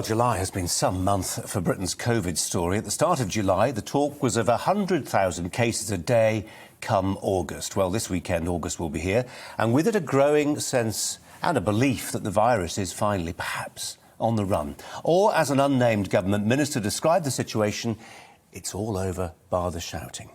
July has been some month for Britain's COVID story. At the start of July, the talk was of 100,000 cases a day come August. Well, this weekend, August will be here, and with it a growing sense and a belief that the virus is finally, perhaps, on the run. Or, as an unnamed government minister described the situation, it's all over bar the shouting.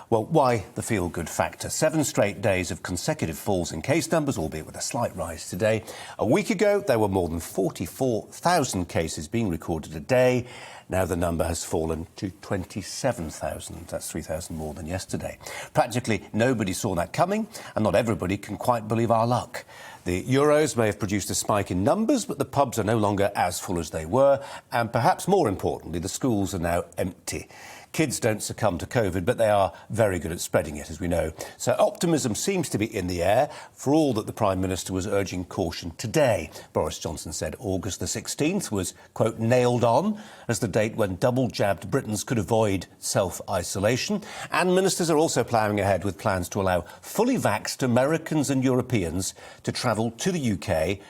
Well, why the feel-good factor? 7 straight days of consecutive falls in case numbers, albeit with a slight rise today. A week ago, there were more than 44,000 cases being recorded a day. Now the number has fallen to 27,000. That's 3,000 more than yesterday. Practically nobody saw that coming, and not everybody can quite believe our luck. The Euros may have produced a spike in numbers, but the pubs are no longer as full as they were, and perhaps more importantly, the schools are now empty. Kids don't succumb to COVID, but they are very good at spreading it, as we know. So optimism seems to be in the air, for all that the Prime Minister was urging caution today. Boris Johnson said August the 16th was, quote, nailed on as the date when double-jabbed Britons could avoid self-isolation. And ministers are also ploughing ahead with plans to allow fully vaxxed Americans and Europeans to travel to the UK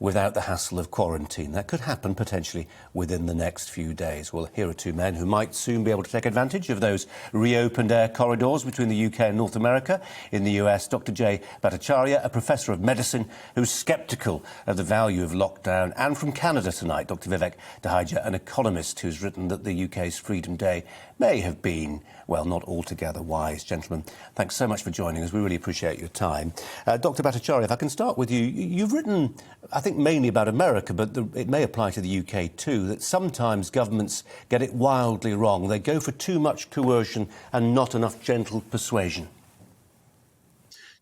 without the hassle of quarantine. That could happen potentially within the next few days. Well, here are two men who might soon be able to take advantage of those reopened air corridors between the UK and North America. In the US, Dr. Jay Bhattacharya, a professor of medicine who's sceptical of the value of lockdown. And from Canada tonight, Dr. Vivek Dahija, an economist who's written that the UK's Freedom Day may have been, well, not altogether wise. Gentlemen, thanks so much for joining us. We really appreciate your time. Dr. Bhattacharya, if I can start with you. You've written, I think, mainly about America, but it may apply to the UK too, that sometimes governments get it wildly wrong. They go for too much coercion and not enough gentle persuasion.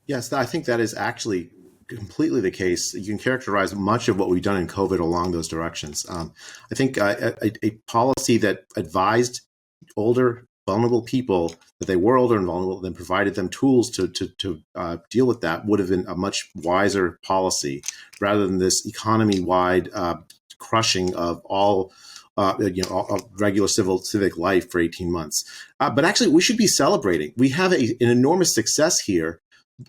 Yes, I think that is actually completely the case. You can characterize much of what we've done in COVID along those directions. I think a policy that advised older, vulnerable people that they were older and vulnerable, then provided them tools to deal with that would have been a much wiser policy, rather than this economy-wide crushing of all regular civic life for 18 months. But actually, we should be celebrating. We have an enormous success here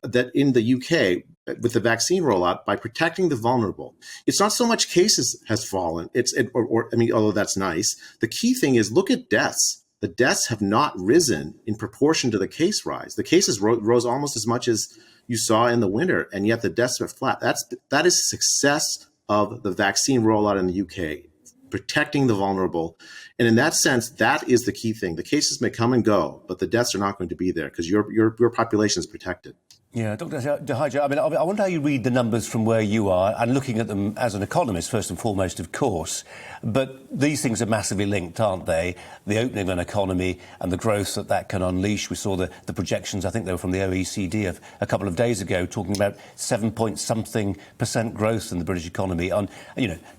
that in the UK with the vaccine rollout by protecting the vulnerable. It's not so much cases has fallen. Although that's nice. The key thing is look at deaths. The deaths have not risen in proportion to the case rise. The cases rose almost as much as you saw in the winter, and yet the deaths are flat. That is success of the vaccine rollout in the UK, protecting the vulnerable. And in that sense, that is the key thing. The cases may come and go, but the deaths are not going to be there because your population is protected. Yeah, Dr. Dahija, I wonder how you read the numbers from where you are, and looking at them as an economist, first and foremost, of course. But these things are massively linked, aren't they? The opening of an economy and the growth that can unleash. We saw the projections, I think they were from the OECD of a couple of days ago, talking about 7-point-something% growth in the British economy on,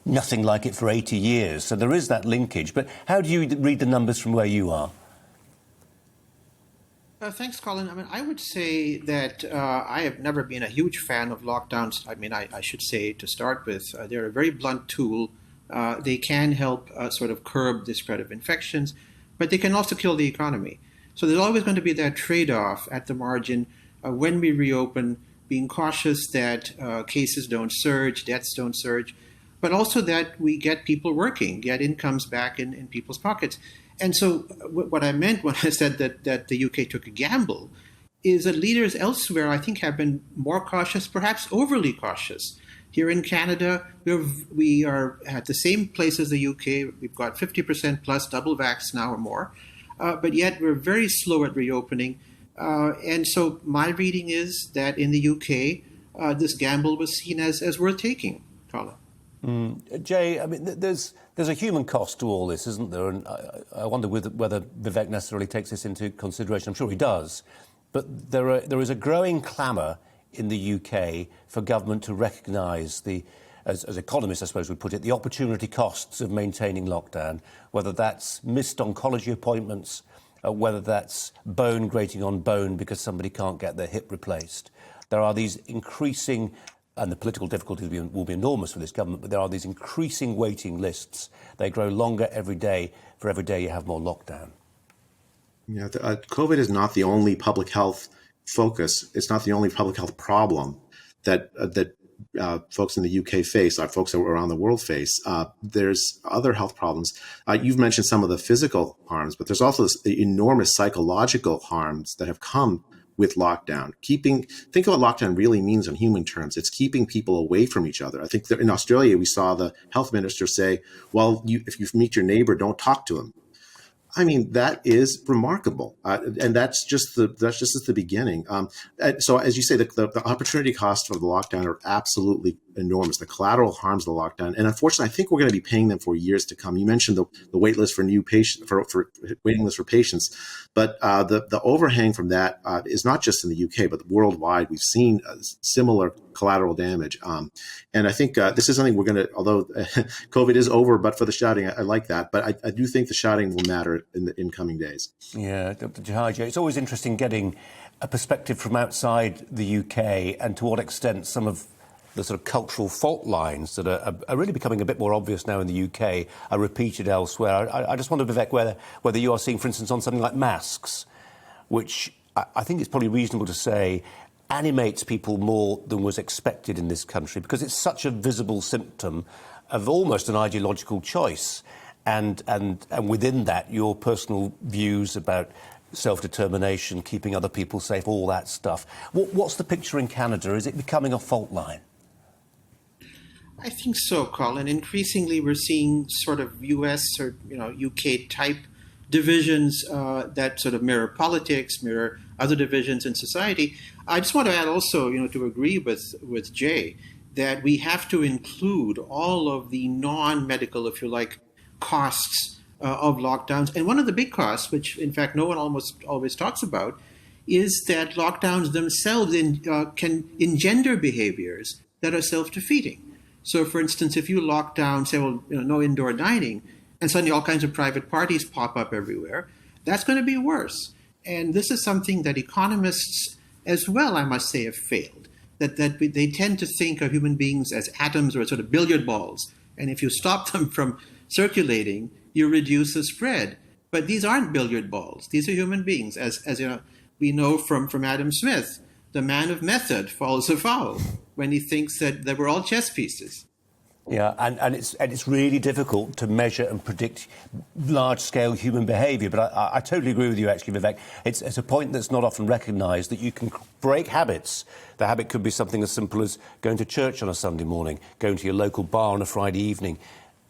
nothing like it for 80 years. So there is that linkage. But how do you read the numbers from where you are? Thanks, Colin. I would say that I have never been a huge fan of lockdowns. I should say to start with, they're a very blunt tool. They can help sort of curb the spread of infections, but they can also kill the economy. So there's always going to be that trade-off at the margin when we reopen, being cautious that cases don't surge, deaths don't surge, but also that we get people working, get incomes back in people's pockets. And so what I meant when I said that the UK took a gamble is that leaders elsewhere, I think, have been more cautious, perhaps overly cautious. Here in Canada, we are at the same place as the UK. We've got 50% plus double vax now or more, but yet we're very slow at reopening. And so my reading is that in the UK, this gamble was seen as worth taking, Colin. Jay, there's a human cost to all this, isn't there? And I wonder whether Vivek necessarily takes this into consideration. I'm sure he does. But there is a growing clamour in the UK for government to recognise as economists, I suppose would put it, the opportunity costs of maintaining lockdown, whether that's missed oncology appointments, whether that's bone grating on bone because somebody can't get their hip replaced. There are these increasing, and the political difficulties will be enormous for this government, but there are these increasing waiting lists. They grow longer every day. For every day you have more lockdown. Yeah, COVID is not the only public health focus. It's not the only public health problem that folks in the UK face, folks around the world face. There's other health problems. You've mentioned some of the physical harms, but there's also this enormous psychological harms that have come with lockdown. Think of what lockdown really means in human terms. It's keeping people away from each other. I think that in Australia, we saw the health minister say, well, if you meet your neighbor, don't talk to him. I mean, that is remarkable, and that's just the beginning. So, as you say, the opportunity costs for the lockdown are absolutely enormous. The collateral harms of the lockdown, and unfortunately, I think we're going to be paying them for years to come. You mentioned the wait list for new patients, for waiting list for patients, but the overhang from that is not just in the UK, but worldwide. We've seen similar collateral damage, and I think this is something we're going to. Although COVID is over, but for the shouting, I like that. But I do think the shouting will matter in the incoming days. Yeah, Dr. Jahaja, it's always interesting getting a perspective from outside the UK and to what extent some of the sort of cultural fault lines that are really becoming a bit more obvious now in the UK are repeated elsewhere. I just wonder, Vivek, whether you are seeing, for instance, on something like masks, which I think it's probably reasonable to say animates people more than was expected in this country because it's such a visible symptom of almost an ideological choice. And within that, your personal views about self-determination, keeping other people safe, all that stuff. What's the picture in Canada? Is it becoming a fault line? I think so, Colin. Increasingly, we're seeing sort of US or UK type divisions that sort of mirror politics, mirror other divisions in society. I just want to add also, to agree with Jay, that we have to include all of the non-medical, if you like, costs of lockdowns. And one of the big costs, which in fact no one almost always talks about, is that lockdowns themselves can engender behaviors that are self-defeating. So, for instance, if you lock down, say, no indoor dining, and suddenly all kinds of private parties pop up everywhere, that's going to be worse. And this is something that economists as well, I must say, have failed. That they tend to think of human beings as atoms or sort of billiard balls. And if you stop them from circulating, you reduce the spread. But these aren't billiard balls. These are human beings. As we know from Adam Smith, the man of method falls afoul when he thinks that we're all chess pieces. Yeah, and it's really difficult to measure and predict large-scale human behaviour. But I totally agree with you, actually, Vivek. It's a point that's not often recognised, that you can break habits. The habit could be something as simple as going to church on a Sunday morning, going to your local bar on a Friday evening,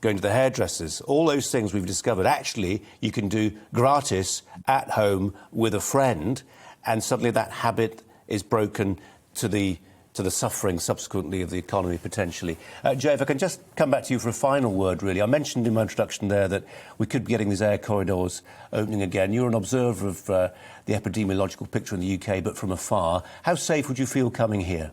going to the hairdressers. All those things we've discovered, actually, you can do gratis at home with a friend, and suddenly that habit is broken to the suffering subsequently of the economy, potentially. Jay, if I can just come back to you for a final word, really. I mentioned in my introduction there that we could be getting these air corridors opening again. You're an observer of the epidemiological picture in the UK, but from afar. How safe would you feel coming here?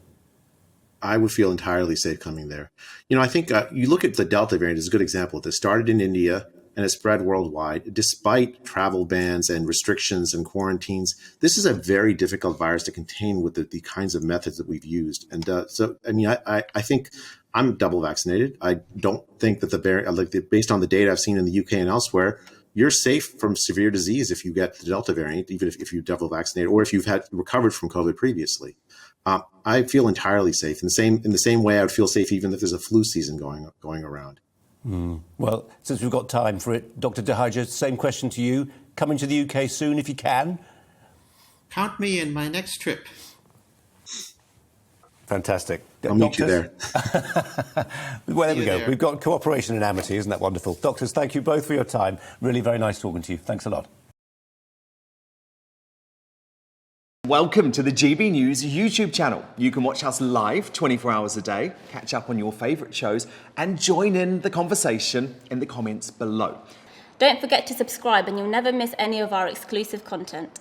I would feel entirely safe coming there. I think you look at the Delta variant as a good example. This started in India and has spread worldwide. Despite travel bans and restrictions and quarantines, this is a very difficult virus to contain with the kinds of methods that we've used. And I think I'm double vaccinated. I don't think that the variant, based on the data I've seen in the UK and elsewhere, you're safe from severe disease if you get the Delta variant, even if you're double vaccinated or if you've had recovered from COVID previously. I feel entirely safe. In the same way, I would feel safe even if there's a flu season going around. Well, since we've got time for it, Dr. Jahaja, same question to you. Coming to the UK soon, if you can? Count me in my next trip. Fantastic. I'll meet you there. Well, there we go. We've got cooperation and amity. Isn't that wonderful? Doctors, thank you both for your time. Really very nice talking to you. Thanks a lot. Welcome to the GB News YouTube channel. You can watch us live 24 hours a day, catch up on your favourite shows and join in the conversation in the comments below. Don't forget to subscribe and you'll never miss any of our exclusive content.